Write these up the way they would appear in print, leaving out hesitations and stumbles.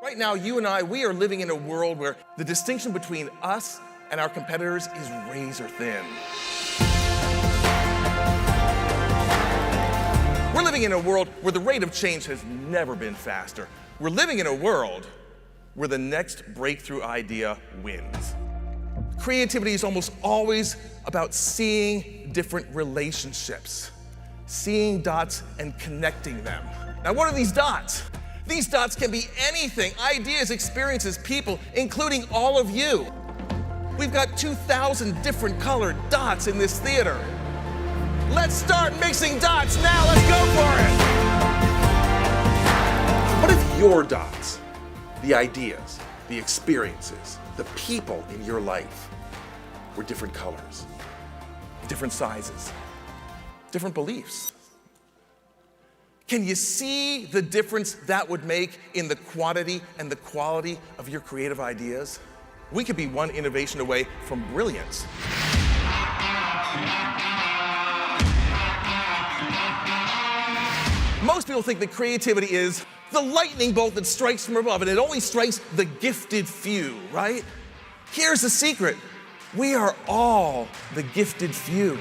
Right now, you and I, we are living in a world where the distinction between us and our competitors is razor thin. We're living in a world where the rate of change has never been faster. We're living in a world where the next breakthrough idea wins. Creativity is almost always about seeing different relationships, seeing dots and connecting them. Now, what are these dots? These dots can be anything, ideas, experiences, people, including all of you. We've got 2,000 different colored dots in this theater. Let's start mixing dots now, let's go for it! What if your dots, the ideas, the experiences, the people in your life were different colors, different sizes, different beliefs? Can you see the difference that would make in the quantity and the quality of your creative ideas? We could be one innovation away from brilliance. Most people think that creativity is the lightning bolt that strikes from above, and it only strikes the gifted few, right? Here's the secret. We are all the gifted few.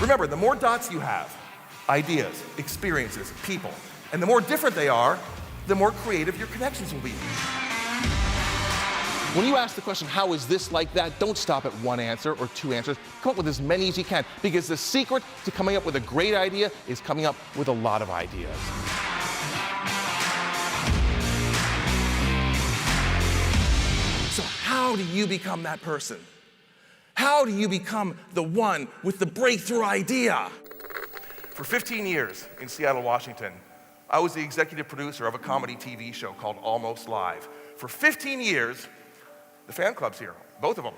Remember, the more dots you have, ideas, experiences, people, and the more different they are, the more creative your connections will be. When you ask the question, how is this like that, don't stop at one answer or two answers. Come up with as many as you can, because the secret to coming up with a great idea is coming up with a lot of ideas. So how do you become that person? How do you become the one with the breakthrough idea? For 15 years in Seattle, Washington, I was the executive producer of a comedy TV show called Almost Live. For 15 years, the fan club's here, both of them.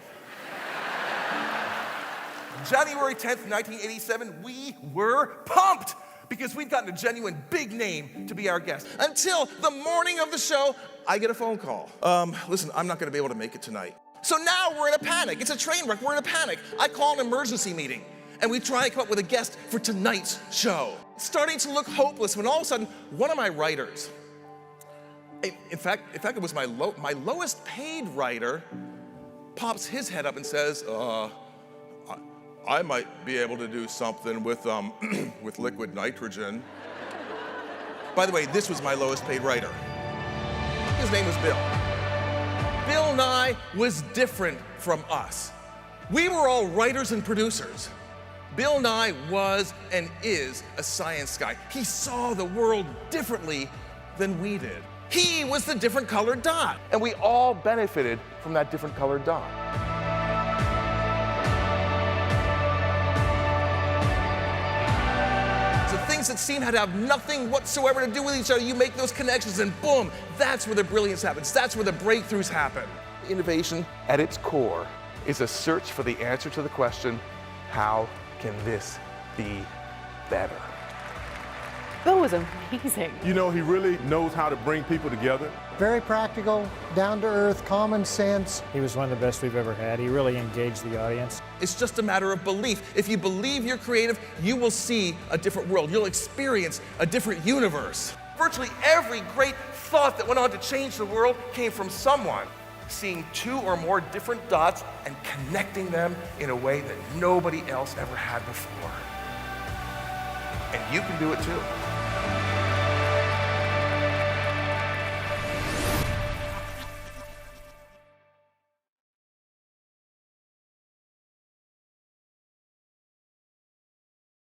January 10th, 1987, we were pumped because we'd gotten a genuine big name to be our guest. Until the morning of the show, I get a phone call. Listen, I'm not gonna be able to make it tonight. So now we're in a panic. It's a train wreck, we're in a panic. I call an emergency meeting and we try and come up with a guest for tonight's show. It's starting to look hopeless when all of a sudden, one of my writers, in fact, it was my lowest paid writer, pops his head up and says, I might be able to do something with liquid nitrogen. By the way, this was my lowest paid writer. His name was Bill. Bill Nye was different from us. We were all writers and producers. Bill Nye was and is a science guy. He saw the world differently than we did. He was the different colored dot. And we all benefited from that different colored dot. So things that seem to have nothing whatsoever to do with each other, you make those connections and boom, that's where the brilliance happens. That's where the breakthroughs happen. Innovation at its core is a search for the answer to the question, how can this be better? Bill was amazing. You know, he really knows how to bring people together. Very practical, down to earth, common sense. He was one of the best we've ever had. He really engaged the audience. It's just a matter of belief. If you believe you're creative, you will see a different world. You'll experience a different universe. Virtually every great thought that went on to change the world came from someone seeing two or more different dots and connecting them in a way that nobody else ever had before. And you can do it too.